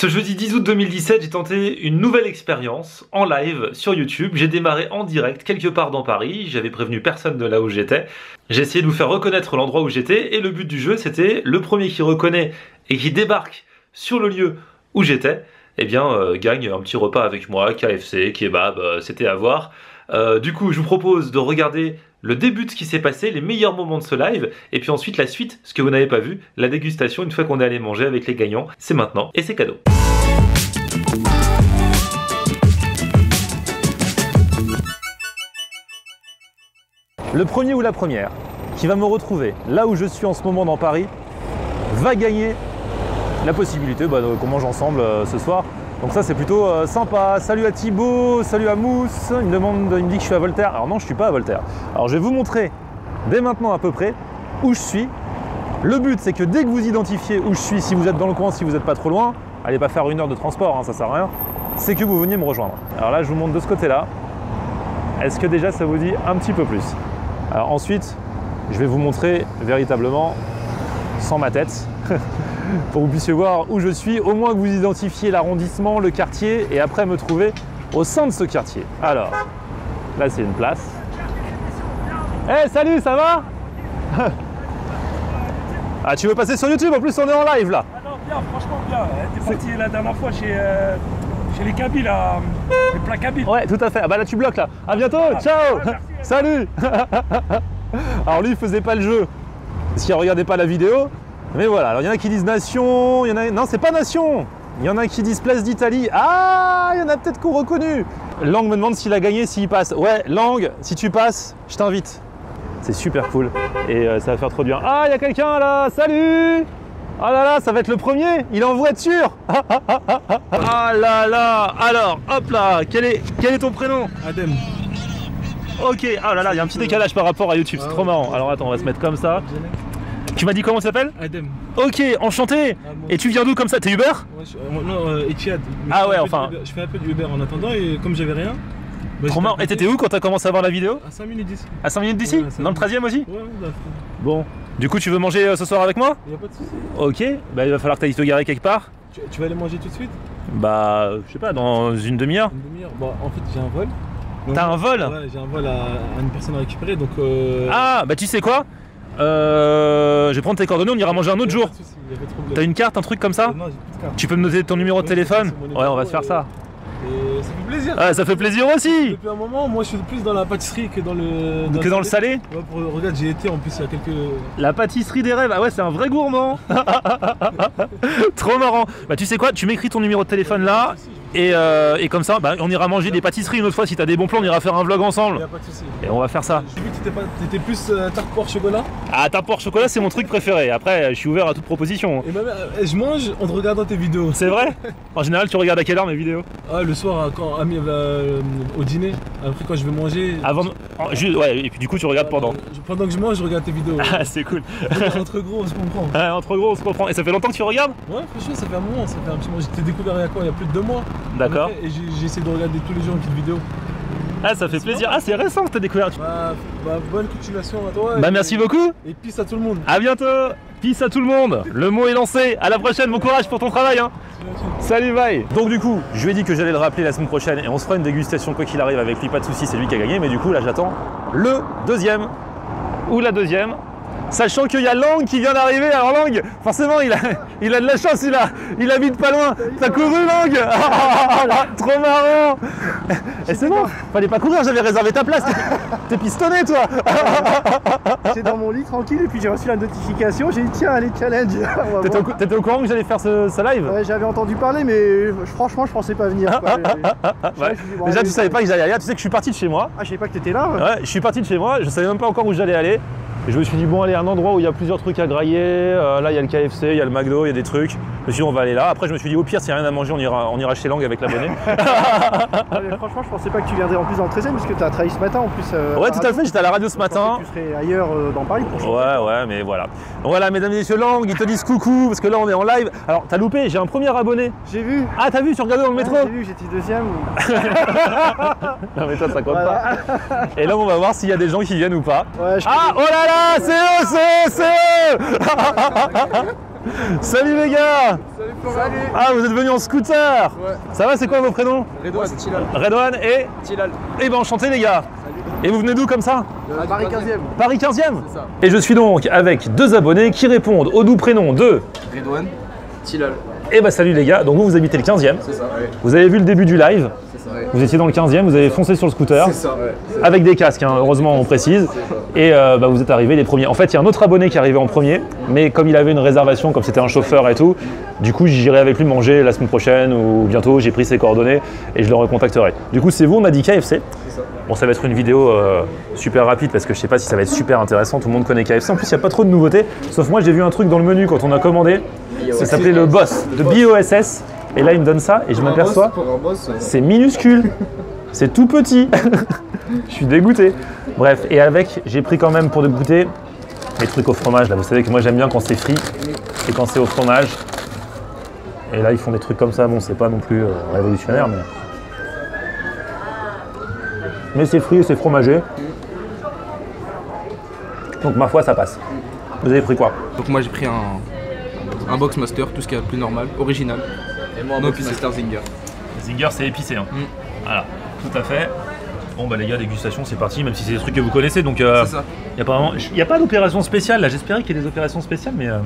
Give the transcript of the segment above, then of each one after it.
Ce jeudi 10 août 2017, j'ai tenté une nouvelle expérience en live sur YouTube. J'ai démarré en direct quelque part dans Paris, j'avais prévenu personne de là où j'étais. J'ai essayé de vous faire reconnaître l'endroit où j'étais et le but du jeu c'était le premier qui reconnaît et qui débarque sur le lieu où j'étais, eh bien gagne un petit repas avec moi, KFC, kebab, c'était à voir. Du coup je vous propose de regarder le début de ce qui s'est passé, les meilleurs moments de ce live, et puis ensuite la suite, ce que vous n'avez pas vu, la dégustation une fois qu'on est allé manger avec les gagnants. C'est maintenant et c'est cadeau. Le premier ou la première qui va me retrouver là où je suis en ce moment dans Paris va gagner la possibilité qu'on mange ensemble ce soir. Donc ça c'est plutôt sympa. Salut à Thibaut, salut à Mousse. Il me dit que je suis à Voltaire. Alors non, je suis pas à Voltaire. Alors je vais vous montrer dès maintenant à peu près où je suis. Le but c'est que dès que vous identifiez où je suis, si vous êtes dans le coin, si vous n'êtes pas trop loin, allez pas faire 1 heure de transport, hein, ça sert à rien. C'est que vous veniez me rejoindre. Alors là je vous montre de ce côté-là. Est-ce que déjà ça vous dit un petit peu plus? Alors ensuite, je vais vous montrer véritablement sans ma tête. Pour que vous puissiez voir où je suis, au moins que vous identifiez l'arrondissement, le quartier, et après me trouver au sein de ce quartier. Alors, là c'est une place. Hey, salut, ça va? Ah, tu veux passer sur YouTube? En plus on est en live là. Ah non, bien, franchement bien. T'es parti la dernière fois chez les Kabyles, les plats Kabyles. Ouais, tout à fait. Ah bah là tu bloques là. À bientôt, ciao. Ouais, merci. Salut. Alors lui il faisait pas le jeu, parce qu'il regardait pas la vidéo. Mais voilà, alors il y en a qui disent Nation, il y en a... Non, c'est pas Nation. Il y en a qui disent Place d'Italie. Ah, il y en a peut-être qui ont reconnu. Lang me demande s'il a gagné, s'il passe. Ouais, Lang, si tu passes, je t'invite. C'est super cool et ça va faire trop bien. Ah, il y a quelqu'un là, salut. Ah là là, ça va être le premier, il est en voiture. Ah là là, alors, hop là, quel est ton prénom? Adem. Ok, ah là là, il y a un petit décalage par rapport à YouTube, c'est trop marrant. Alors attends, on va se mettre comme ça. Tu m'as dit comment ça s'appelle? Adem. Ok, enchanté. Et tu viens d'où comme ça? T'es Uber? Non, Etihad. Ah ouais, enfin. Je fais un peu de Uber en attendant et comme j'avais rien. Trop marrant. Et t'étais où quand t'as commencé à voir la vidéo? À 5 minutes d'ici. À 5 minutes d'ici? Ouais, dans le 13e aussi? Ouais, d'accord. Bon. Du coup, tu veux manger ce soir avec moi? Y'a pas de soucis. Ok, bah il va falloir que t'ailles te garer quelque part. Tu vas aller manger tout de suite? Bah, je sais pas, dans une demi-heure. Une demi-heure? Bah, en fait, j'ai un vol. T'as un vol? Ouais, j'ai un vol à une personne à récupérer donc. Ah, bah tu sais quoi? Je vais prendre tes coordonnées, on ira manger un autre jour. T'as une carte, un truc comme ça? Non, j'ai plus de carte. Tu peux me noter ton numéro de téléphone? Ouais, on va se faire ça. Et ça fait plaisir. Ah, ça fait plaisir aussi. Depuis un moment, moi je suis plus dans la pâtisserie que dans le. Que dans le salé? Ouais, regarde, j'ai été en plus il y a quelques. La pâtisserie des rêves, ah ouais, c'est un vrai gourmand. Trop marrant. Bah tu sais quoi, tu m'écris ton numéro de téléphone là. Et comme ça, bah, on ira manger des pâtisseries une autre fois. Si t'as des bons plans, on ira faire un vlog ensemble. Y'a pas de soucis. Et on va faire ça. J'ai vu que t'étais plus tarte porc chocolat. Ah, tarte porc chocolat, c'est mon truc préféré. Après, je suis ouvert à toute proposition. Et même, je mange en te regardant tes vidéos. C'est vrai? En général, tu regardes à quelle heure mes vidéos? Ah, le soir, quand Ami au dîner. Après, quand je vais manger. Avant. Ouais, et puis du coup, tu regardes pendant. Pendant que je mange, je regarde tes vidéos. Ah, c'est cool. Entre gros, on se comprend. Ah, entre gros, on se comprend. Et ça fait longtemps que tu regardes? Ouais, franchement, ça fait un moment. Ça fait un petit moment. J'ai découvert il y a quoi? Il y a plus de 2 mois. D'accord. Et j'ai essayé de regarder tous les jours une petite vidéo. Ah, ça fait plaisir. Ah, c'est récent que t'as découvert. Bah, bonne continuation à toi. Bah, merci beaucoup. Et peace à tout le monde. À bientôt. Peace à tout le monde. Le mot est lancé. À la prochaine. Bon courage pour ton travail. Hein. Salut, bye. Donc du coup, je lui ai dit que j'allais le rappeler la semaine prochaine et on se fera une dégustation quoi qu'il arrive avec lui. Pas de soucis, c'est lui qui a gagné. Mais du coup, là, j'attends le deuxième ou la deuxième. Sachant qu'il y a Lang qui vient d'arriver, alors Lang, forcément il a de la chance, il habite pas loin. T'as couru Lang? Trop marrant. Et c'est bon, fallait pas courir, j'avais réservé ta place. T'es pistonné toi. J'étais dans mon lit tranquille et puis j'ai reçu la notification, j'ai dit tiens allez challenge. T'étais au courant que j'allais faire ce live? Ouais, j'avais entendu parler mais franchement je pensais pas venir. Ouais. Déjà tu savais pas que j'allais aller, tu sais que je suis parti de chez moi. Ah, je savais pas que t'étais là. Ouais, je suis parti de chez moi, je savais même pas encore où j'allais aller. Et je me suis dit bon allez, un endroit où il y a plusieurs trucs à grailler, là il y a le KFC, il y a le McDo, il y a des trucs. Je me suis dit on va aller là. Après je me suis dit au pire s'il n'y a rien à manger on ira chez Lang avec l'abonné. Franchement je pensais pas que tu viendrais en plus dans le 13e puisque tu as travaillé ce matin en plus. Ouais tout à fait, j'étais à la radio ce matin. Tu serais ailleurs dans Paris pour chanter. Ouais mais voilà. Donc voilà mesdames et messieurs, Lang, ils te disent coucou parce que là on est en live. Alors t'as loupé, j'ai un premier abonné. J'ai vu. Ah t'as vu, tu regardais dans le métro? J'ai vu, j'étais deuxième. Non mais toi ça compte pas. Et là on va voir s'il y a des gens qui viennent ou pas. Ouais, ah oh là là, c'est eux. Salut les gars. Salut. Ah, vous êtes venus en scooter. Ouais. Ça va, c'est quoi vos prénoms? Redouane, Tilal. Redouane et... Tilal. Eh ben enchanté les gars. Et vous venez d'où comme ça? Paris 15e. Paris 15e. C'est ça. Et je suis donc avec deux abonnés qui répondent au doux prénom de... Redouane. Tilal. Eh ben salut les gars, donc vous habitez le 15e. C'est ça, ouais. Vous avez vu le début du live. C'est ça, ouais. Vous étiez dans le 15e, vous avez foncé sur le scooter. C'est ça, ouais. Avec des casques, hein, heureusement on précise. Et vous êtes arrivés les premiers. En fait, il y a un autre abonné qui est arrivé en premier, mais comme il avait une réservation, comme c'était un chauffeur et tout, du coup j'irai avec lui manger la semaine prochaine ou bientôt, j'ai pris ses coordonnées et je le recontacterai. Du coup c'est vous, on a dit KFC. Bon, ça va être une vidéo super rapide parce que je sais pas si ça va être super intéressant, tout le monde connaît KFC. En plus, il n'y a pas trop de nouveautés, sauf moi j'ai vu un truc dans le menu quand on a commandé, ça s'appelait le Boss, de BOSS. Et là, il me donne ça et je m'aperçois, c'est minuscule, c'est tout petit. Je suis dégoûté. Bref, et avec, j'ai pris quand même pour dégoûter les trucs au fromage. Là, vous savez que moi j'aime bien quand c'est frit et quand c'est au fromage. Et là, ils font des trucs comme ça. Bon, c'est pas non plus révolutionnaire, mais c'est frit et c'est fromagé. Donc ma foi, ça passe. Vous avez pris quoi? Donc moi j'ai pris un Boxmaster, tout ce qui est plus normal, original. Et moi, un Boxmaster Zinger. Zinger, c'est épicé. Hein. Voilà, tout à fait. Bon bah les gars, dégustation, c'est parti, même si c'est des trucs que vous connaissez. Donc C'est ça. il n'y a pas d'opération spéciale. Là, j'espérais qu'il y ait des opérations spéciales, mais là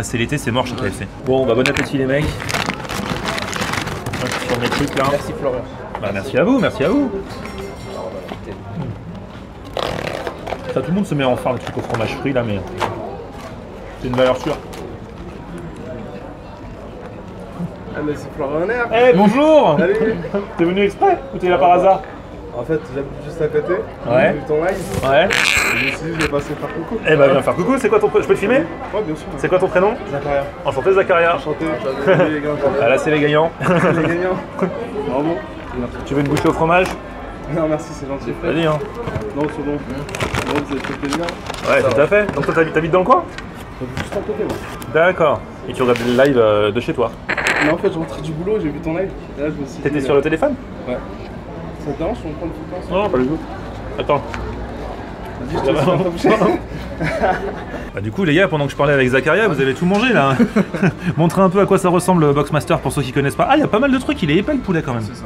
c'est l'été, c'est mort chez KFC. Bon, bah bon appétit les mecs. Moi, je suis sur mes trucs là. Merci Florian. Bah merci à vous, merci à vous. Ça, tout le monde se met à en faire le truc au fromage frit là, mais c'est une valeur sûre. Ah mais c'est Florian Air. Eh bonjour. Salut. T'es venu exprès ou t'es là par hasard? En fait, j'habite juste à côté. Ouais. J'ai vu ton live. Ouais. Je me suis dit, je vais passer par coucou. Eh bah viens faire coucou, c'est quoi ton prénom? Je peux te filmer? Ouais, bien sûr. C'est quoi ton prénom? Zacharia. Enchanté Zacharia. Enchanté. Salut les gars. Ah là c'est les gagnants. Les gagnants. Bravo. Tu veux une bouchée au fromage? Non, merci, c'est gentil. Vas-y hein. Non, c'est bon. Non, vous avez fait plaisir. Ouais, tout à fait. Donc toi t'habites dans le coin? Juste à côté, moi. D'accord. Et tu regardes le live de chez toi? Mais en fait, je rentrais du boulot, j'ai vu ton live. Et là, je me suis dit, T'étais sur le téléphone? Ouais. Ça te dérange si on prend une photo ensemble? Non, pas du tout. Attends. Vas-y, je te laisse faire ta bouchée. Bah, du coup les gars, pendant que je parlais avec Zacharia, vous avez tout mangé là. Montrez un peu à quoi ça ressemble le Boxmaster pour ceux qui connaissent pas. Ah, il y a pas mal de trucs, il est épais le poulet quand même. C'est ça.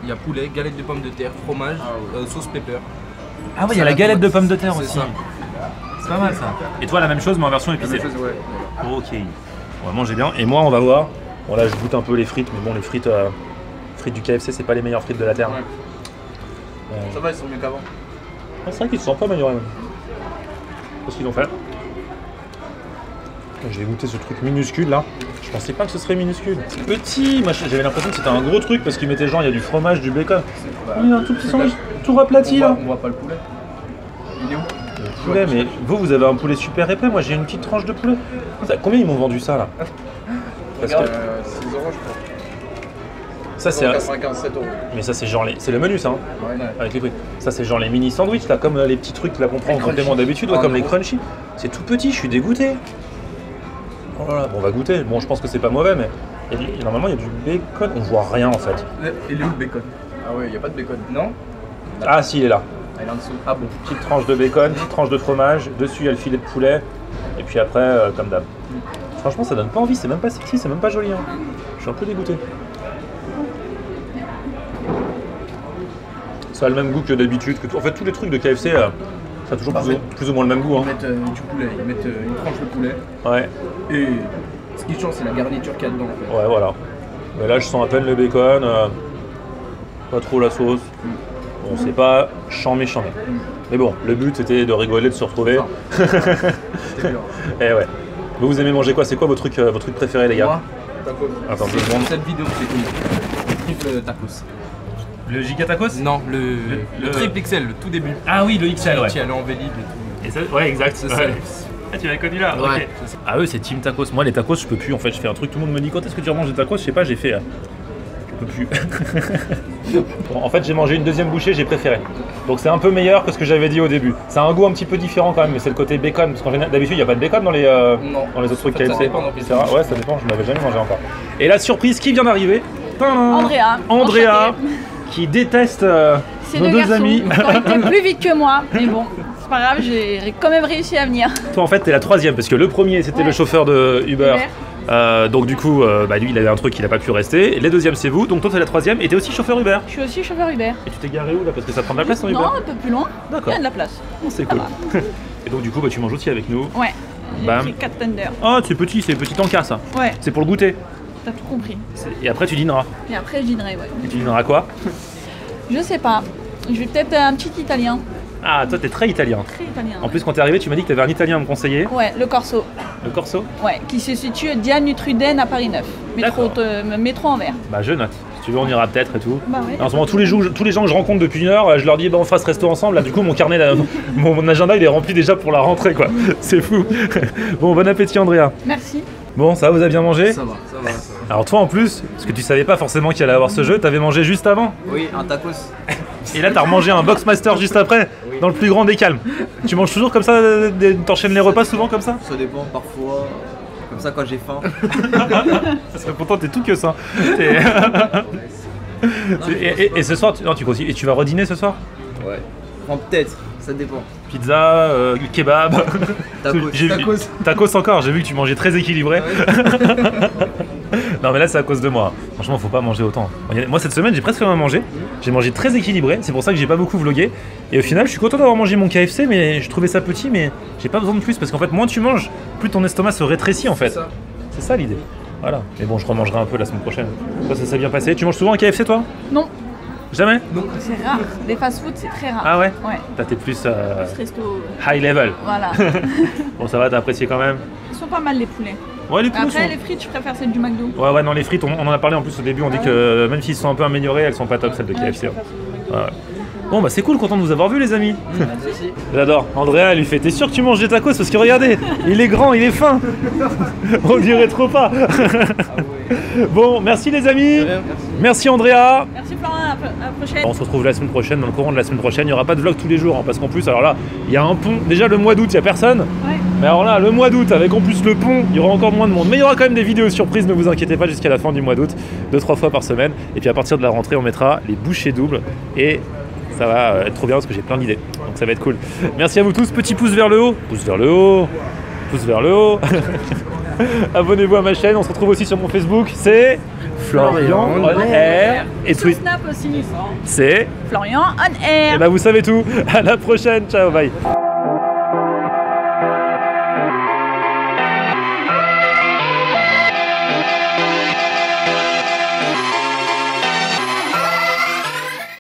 Il y a poulet, galette de pommes de terre, fromage, sauce pepper. Ah ouais, il y a la galette de pommes de terre C'est aussi. ça. C'est pas mal ça. Et toi la même chose mais en version épicée. Ouais. Ok. On va manger bien. Et moi on va voir. Bon là je goûte un peu les frites, mais bon les frites du KFC c'est pas les meilleures frites de la terre. Ouais. Ça va, ils sont mieux qu'avant. Ah, c'est vrai qu'ils se sont pas améliorés même. Qu'est-ce qu'ils ont fait? J'ai goûté ce truc minuscule là. Je pensais pas que ce serait minuscule. Petit, moi j'avais l'impression que c'était un gros truc parce qu'ils mettaient genre il y a du fromage, du bacon. Il y a un tout petit sandwich, tout aplati là. On voit pas le poulet. Il est où? Le poulet, mais vous avez un poulet super épais, moi j'ai une petite tranche de poulet. Combien ils m'ont vendu ça là? Parce que 6 euros, je crois. ça c'est 95, 7 euros. mais ça c'est genre c'est le menu ça hein, Ouais. avec les prix. Ça c'est genre les mini sandwichs là, comme les petits trucs là qu'on prend en complément d'habitude, ouais, comme les crunchy. C'est tout petit, je suis dégoûté. Oh là là, bon on va goûter. Bon je pense que c'est pas mauvais mais normalement il y a du bacon, on voit rien en fait. Il est où le bacon? Ah ouais, il n'y a pas de bacon. Non? Ah si il est là. Il est en dessous. Ah bon. Petite tranche de bacon, petite tranche de fromage, dessus il y a le filet de poulet et puis après comme d'hab. Franchement ça donne pas envie, c'est même pas sexy, c'est même pas joli hein. Je suis un peu dégoûté. Ça a le même goût que d'habitude. En fait, tous les trucs de KFC, ça a toujours plus ou moins le même goût. Hein. Ils mettent du poulet, ils mettent une tranche de poulet. Ouais, Et ce qui change, c'est la garniture qu'il y a dedans. En fait. ouais, voilà. Mais là, je sens à peine le bacon, pas trop la sauce. Bon, c'est pas chambé. Mais bon, le but c'était de rigoler, de se retrouver. C'était dur. Et ouais. Vous aimez manger quoi? C'est quoi vos trucs préférés, les gars? Moi, Tacos. Attends, 2 c'est secondes. cette vidéo que j'ai connue. Triple tacos. Le giga tacos? Non, le triple XL, le tout début. Ah oui, le XL, ouais. Qui allait en Vélib et tout. Et ça, ouais, exact. C'est ça. Ouais. Ah, tu l'avais connu là? Ouais, Ok. c'est ça. Ah eux c'est team tacos. Moi les tacos je peux plus en fait, je fais un truc, tout le monde me dit quand est-ce que tu remanges des tacos? Je sais pas, j'ai fait. Je peux plus. Bon, en fait j'ai mangé une deuxième bouchée, j'ai préféré. Donc c'est un peu meilleur que ce que j'avais dit au début. C'est un goût un petit peu différent quand même, mais c'est le côté bacon. Parce qu'en général d'habitude il n'y a pas de bacon dans les autres trucs En fait, ça KFC. dépend dans quel C'est vrai. Ouais ça dépend, je ne l'avais jamais mangé encore. Et la surprise qui vient d'arriver, Andrea. Andrea Enchantée. qui déteste Ces nos deux deux garçons amis. qui ont été plus vite que moi, mais bon. c'est pas grave, j'ai quand même réussi à venir. Toi en fait t'es la troisième parce que le premier c'était le chauffeur de Uber. Donc du coup lui il avait un truc il a pas pu rester. Les deuxièmes c'est vous, donc toi t'es la troisième et t'es aussi chauffeur Uber. Je suis aussi chauffeur Uber. Et tu t'es garé où là parce que ça prend de la place en Uber? Non, un peu plus loin. D'accord. Il y a de la place. C'est cool. Et donc du coup tu manges aussi avec nous. Ouais. J'ai Bam. pris 4 tenders. Oh c'est petit encas ça. Ouais, C'est pour le goûter. t'as tout compris. Et après tu dîneras. Et après je dînerai, ouais. Et tu dîneras quoi? Je sais pas. Je vais peut-être un petit italien. Ah toi t'es très italien. Très italien. En plus quand t'es arrivé tu m'as dit que t'avais un italien à me conseiller. Ouais, le Corso. Le Corso? Ouais, qui se situe Diane Nutruden à Paris 9. Métro Anvers. Bah je note. Si tu veux on ira peut-être et tout. Bah ouais. En ce moment tous les gens que je rencontre depuis une heure, je leur dis bah on fera ce resto ensemble. Là du coup mon carnet, mon agenda il est rempli déjà pour la rentrée quoi. C'est fou. Bon bon appétit Andrea. Merci. Bon ça va, vous avez bien mangé? Ça va. Alors toi en plus, parce que tu savais pas forcément qu'il allait avoir ce jeu, t'avais mangé juste avant. Oui, un tacos. Et là t'as remangé un Boxmaster juste après, dans le plus grand des calmes. Tu manges toujours comme ça, t'enchaînes les repas souvent comme ça? Ça dépend, parfois. Comme ça, quand j'ai faim. Parce que pourtant t'es tout que ça. Et ce soir, tu continues. Et tu vas redîner ce soir? Ouais. Enfin, peut-être, ça dépend. Pizza, kebab. Tacos. Tacos encore, j'ai vu que tu mangeais très équilibré. Non mais là c'est à cause de moi. Franchement faut pas manger autant. Moi cette semaine j'ai presque rien mangé. J'ai mangé très équilibré, c'est pour ça que j'ai pas beaucoup vlogué. Et au final je suis content d'avoir mangé mon KFC mais je trouvais ça petit mais j'ai pas besoin de plus parce qu'en fait moins tu manges, plus ton estomac se rétrécit en fait. C'est ça l'idée. Voilà. Mais bon je remangerai un peu la semaine prochaine. Toi ça s'est bien passé. Tu manges souvent un KFC toi? Non, Jamais? c'est rare. Les fast-food, c'est très rare. Ah ouais? Ouais. T'es plus Resto. high level. Voilà. Bon ça va, t'as apprécié quand même? Ils sont pas mal les poulets. Ouais les poulets Après, sont... les frites, je préfère celles du McDo. Ouais non les frites on en a parlé en plus au début, on dit que même s'ils sont un peu améliorés, elles sont pas top celles de KFC. je préfère celles du McDo. Ouais. Bon bah c'est cool, content de vous avoir vu les amis. J'adore. Andrea elle lui fait t'es sûr que tu manges des tacos parce que regardez, il est grand, il est fin. On dirait trop pas. Bon merci les amis. Merci Andrea. Merci Florent, à la prochaine. On se retrouve la semaine prochaine, dans le courant de la semaine prochaine. Il n'y aura pas de vlog tous les jours hein, parce qu'en plus alors là il y a un pont. Déjà le mois d'août il n'y a personne. Ouais. Mais alors là le mois d'août avec en plus le pont il y aura encore moins de monde. Mais il y aura quand même des vidéos surprises, ne vous inquiétez pas jusqu'à la fin du mois d'août. 2-3 fois par semaine. Et puis à partir de la rentrée on mettra les bouchées doubles. Et ça va être trop bien parce que j'ai plein d'idées. Donc ça va être cool. Merci à vous tous. Petit pouce vers le haut. Pouce vers le haut. Pouce vers le haut. Abonnez-vous à ma chaîne. On se retrouve aussi sur mon Facebook. C'est Florian On Air. Et Sur Twitter. Snap aussi. C'est Florian On Air. Et bah vous savez tout. À la prochaine. Ciao. Bye.